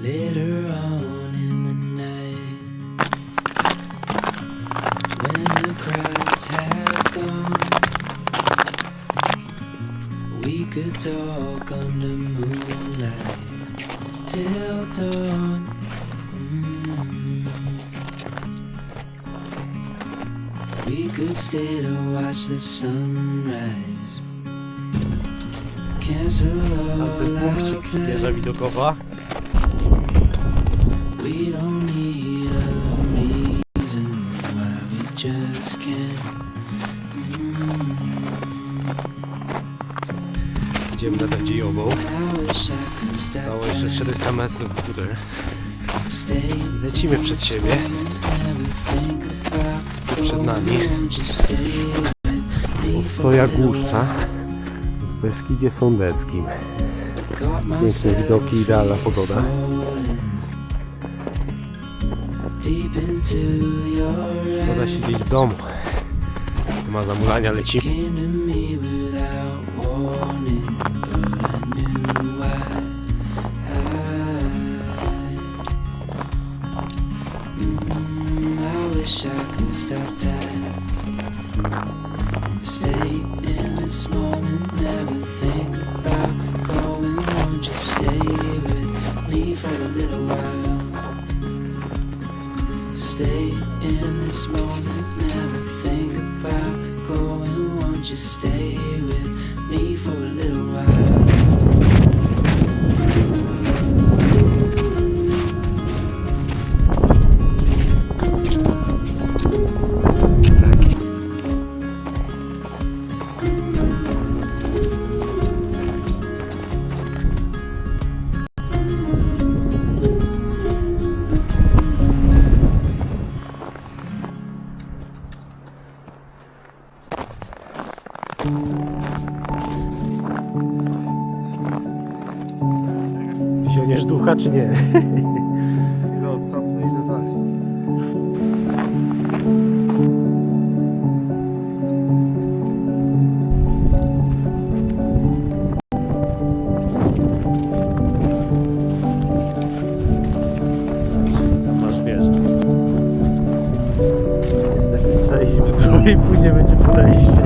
Later on in the night, when the crowds have gone, we could talk under moonlight till dawn. We could stay to watch the sunrise. Cancel all our plans. Widokowa. We don't need a reason why we just can't. Idziemy na Radziejową. Stało jeszcze 400 metrów w górę. Lecimy przed siebie. Tu przed nami Stoja Głuszcza w Beskidzie Sądeckim. Piękne widoki, idealna pogoda. Szkoda siedzieć w domu. Tu ma zamulania, lecimy. Wish I could stop time and stay in this moment, never think about going. Won't you stay with me for a little while? Stay in this moment, never think about going. Won't you stay with me for a little while? Wziąniesz ducha czy nie? Chwilę odsapnę i idę dalej. Tam masz wieżę. Niestety trzeba iść w dół i później będzie podejście.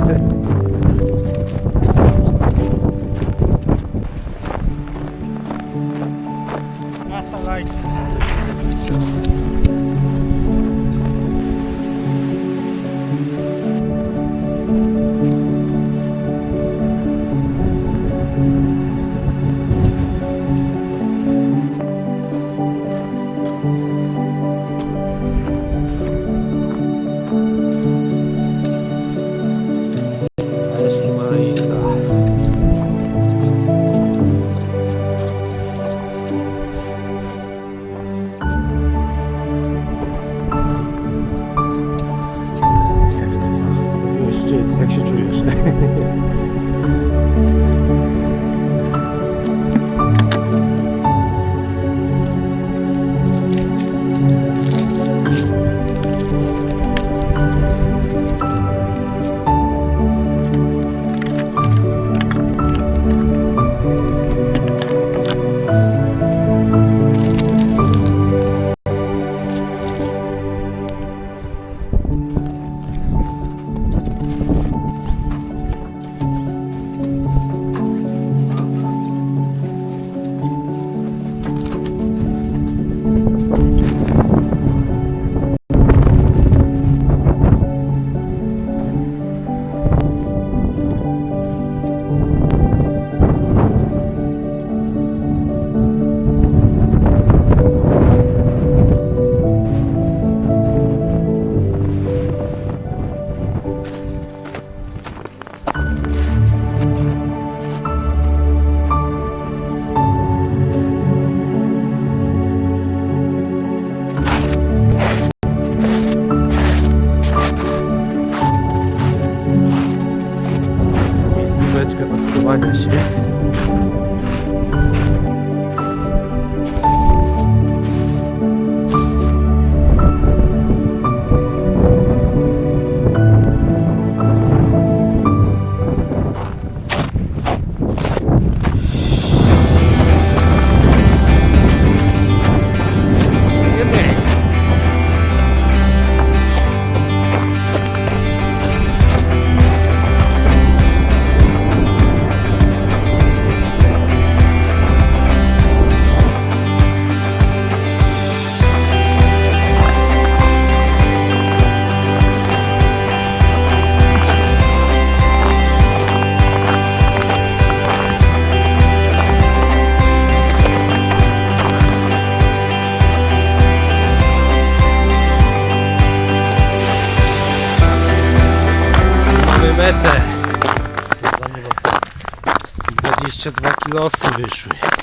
metę. 22 kilosy wyszły.